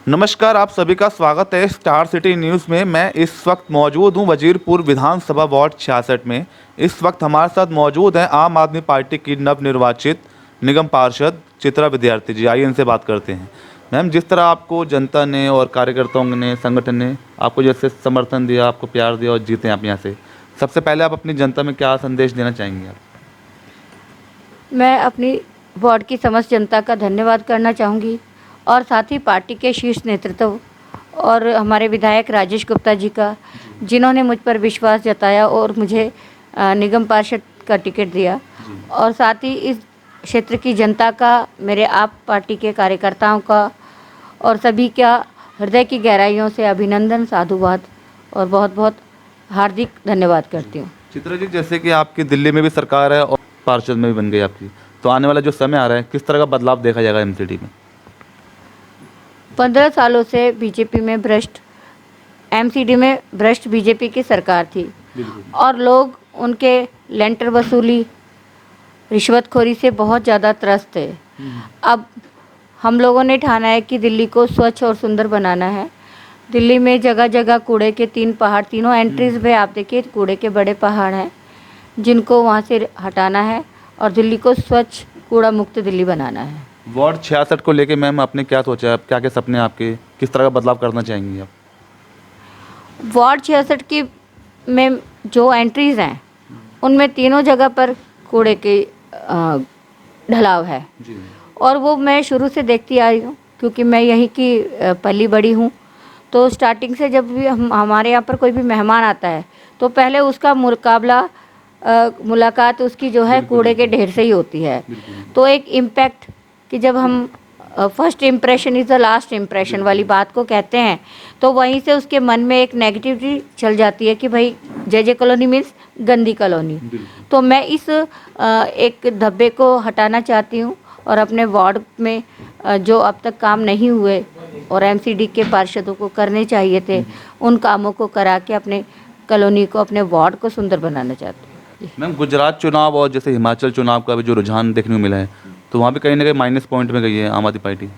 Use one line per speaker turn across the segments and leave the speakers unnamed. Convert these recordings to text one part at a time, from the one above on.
नमस्कार, आप सभी का स्वागत है स्टार सिटी न्यूज़ में। मैं इस वक्त मौजूद हूं वजीरपुर विधानसभा वार्ड 66 में। इस वक्त हमारे साथ मौजूद हैं आम आदमी पार्टी की नवनिर्वाचित निगम पार्षद चित्रा विद्यार्थी जी। आइए इनसे बात करते हैं। मैम, जिस तरह आपको जनता ने और कार्यकर्ताओं ने, संगठन ने आपको जैसे समर्थन दिया, आपको प्यार दिया और जीते आप यहाँ से, सबसे पहले आप अपनी जनता में क्या संदेश देना चाहेंगे आप?
मैं अपनी वार्ड की समस्त जनता का धन्यवाद करना चाहूँगी और साथ ही पार्टी के शीर्ष नेतृत्व और हमारे विधायक राजेश गुप्ता जी का, जिन्होंने मुझ पर विश्वास जताया और मुझे निगम पार्षद का टिकट दिया, और साथ ही इस क्षेत्र की जनता का, मेरे आप पार्टी के कार्यकर्ताओं का और सभी का हृदय की गहराइयों से अभिनंदन, साधुवाद और बहुत बहुत हार्दिक धन्यवाद करती हूँ।
चित्रा जी, जैसे कि आपकी दिल्ली में भी सरकार है और पार्षद में भी बन गई आपकी, तो आने वाला जो समय आ रहा है, किस तरह का बदलाव देखा जाएगा एमसीडी में?
15 सालों से बीजेपी में भ्रष्ट, एमसीडी में भ्रष्ट बीजेपी की सरकार थी और लोग उनके लेंटर वसूली, रिश्वतखोरी से बहुत ज़्यादा त्रस्त थे। अब हम लोगों ने ठाना है कि दिल्ली को स्वच्छ और सुंदर बनाना है। दिल्ली में जगह जगह कूड़े के 3 पहाड़, तीनों एंट्रीज पे आप देखिए कूड़े के बड़े पहाड़ हैं, जिनको वहाँ से हटाना है और दिल्ली को स्वच्छ कूड़ा मुक्त दिल्ली बनाना है।
वार्ड 66 को लेके मैम आपने क्या सोचा है? आप क्या क्या सपने आपके, किस तरह का बदलाव करना चाहेंगी आप?
वार्ड 66 की में जो एंट्रीज़ हैं, उनमें तीनों जगह पर कूड़े के ढलाव है और वो मैं शुरू से देखती आ रही हूँ, क्योंकि मैं यहीं की पली बड़ी हूँ। तो स्टार्टिंग से जब भी हमारे यहाँ पर कोई भी मेहमान आता है, तो पहले उसका मुलाकात उसकी जो है कूड़े के ढेर से ही होती है। तो एक इम्पैक्ट कि जब हम first impression is the last impression वाली बात को कहते हैं, तो वहीं से उसके मन में एक नेगेटिविटी चल जाती है कि भाई जे कॉलोनी मीन्स गंदी कॉलोनी। तो मैं इस एक धब्बे को हटाना चाहती हूँ और अपने वार्ड में जो अब तक काम नहीं हुए और एमसीडी के पार्षदों को करने चाहिए थे, उन कामों को करा के अपने कॉलोनी को, अपने वार्ड को सुंदर बनाना चाहती हूँ।
मैम, गुजरात चुनाव और जैसे हिमाचल चुनाव का भी जो रुझान देखने को मिला है, तो वहाँ भी कहीं ना कहीं माइनस पॉइंट में गई है आम आदमी पार्टी।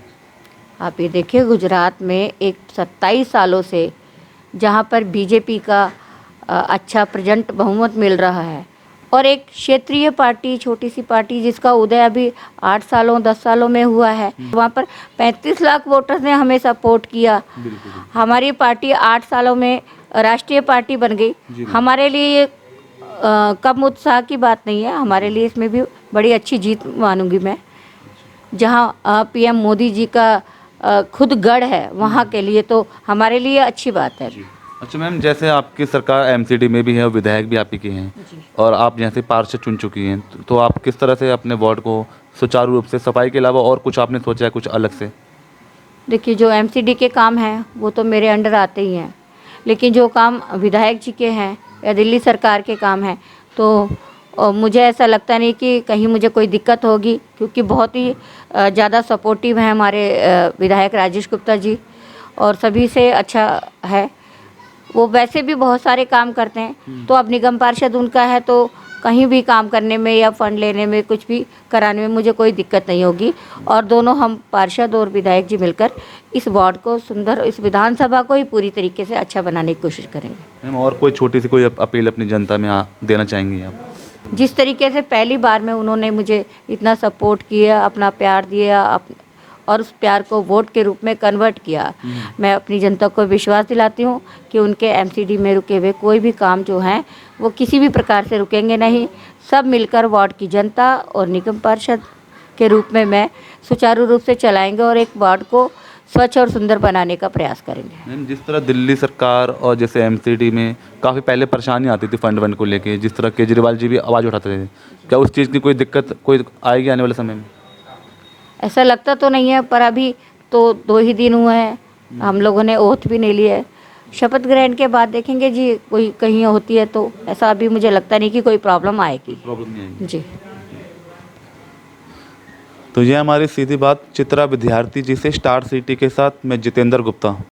आप ये देखिए, गुजरात में एक 27 सालों से जहाँ पर बीजेपी का अच्छा प्रेजेंट बहुमत मिल रहा है और एक क्षेत्रीय पार्टी, छोटी सी पार्टी जिसका उदय अभी 8 सालों 10 सालों में हुआ है, वहाँ पर 35 लाख वोटर्स ने हमें सपोर्ट किया। हमारी पार्टी 8 सालों में राष्ट्रीय पार्टी बन गई। हमारे लिए ये कम उत्साह की बात नहीं है, हमारे लिए इसमें भी बड़ी अच्छी जीत मानूंगी मैं। जहाँ पीएम मोदी जी का खुद गढ़ है, वहाँ के लिए तो हमारे लिए अच्छी बात है।
अच्छा मैम, जैसे आपकी सरकार एमसीडी में भी है और विधायक भी आप ही के हैं और आप यहाँ से पार्षद चुन चुकी हैं, तो आप किस तरह से अपने वार्ड को सुचारू रूप से, सफाई के अलावा और कुछ आपने सोचा है कुछ अलग से?
देखिए, जो एमसीडी के काम हैं वो तो मेरे अंडर आते ही हैं, लेकिन जो काम विधायक जी के हैं या दिल्ली सरकार के काम हैं, तो मुझे ऐसा लगता नहीं कि कहीं मुझे कोई दिक्कत होगी, क्योंकि बहुत ही ज़्यादा सपोर्टिव हैं हमारे विधायक राजेश गुप्ता जी और सभी से अच्छा है। वो वैसे भी बहुत सारे काम करते हैं, तो अब निगम पार्षद उनका है, तो कहीं भी काम करने में या फंड लेने में, कुछ भी कराने में मुझे कोई दिक्कत नहीं होगी। और दोनों हम पार्षद और विधायक जी मिलकर इस वार्ड को सुंदर, इस विधानसभा को ही पूरी तरीके से अच्छा बनाने की कोशिश करेंगे।
मैम, और कोई छोटी सी कोई अपील अपनी जनता में देना चाहेंगी आप?
जिस तरीके से पहली बार में उन्होंने मुझे इतना सपोर्ट किया, अपना प्यार दिया और उस प्यार को वोट के रूप में कन्वर्ट किया, मैं अपनी जनता को विश्वास दिलाती हूँ कि उनके एमसीडी में रुके हुए कोई भी काम जो हैं वो किसी भी प्रकार से रुकेंगे नहीं। सब मिलकर वार्ड की जनता और निगम पार्षद के रूप में मैं सुचारू रूप से चलाएंगे और एक वार्ड को स्वच्छ और सुंदर बनाने का प्रयास करेंगे।
मैम, जिस तरह दिल्ली सरकार और जैसे एमसीडी में काफ़ी पहले परेशानी आती थी फंड वंड को लेके, जिस तरह केजरीवाल जी भी आवाज़ उठाते थे, क्या उस चीज़ की कोई दिक्कत कोई आएगी आने वाले समय में?
ऐसा लगता तो नहीं है, पर अभी तो 2 ही दिन हुए हैं, हम लोगों ने ओथ भी नहीं लिया है। शपथ ग्रहण के बाद देखेंगे जी, कोई कहीं होती है तो ऐसा अभी मुझे लगता नहीं कि कोई प्रॉब्लम आएगी।
प्रॉब्लम नहीं आएगी
जी।
तो ये हमारी सीधी बात चित्रा विद्यार्थी जी से। स्टार सिटी के साथ मैं जितेंद्र गुप्ता।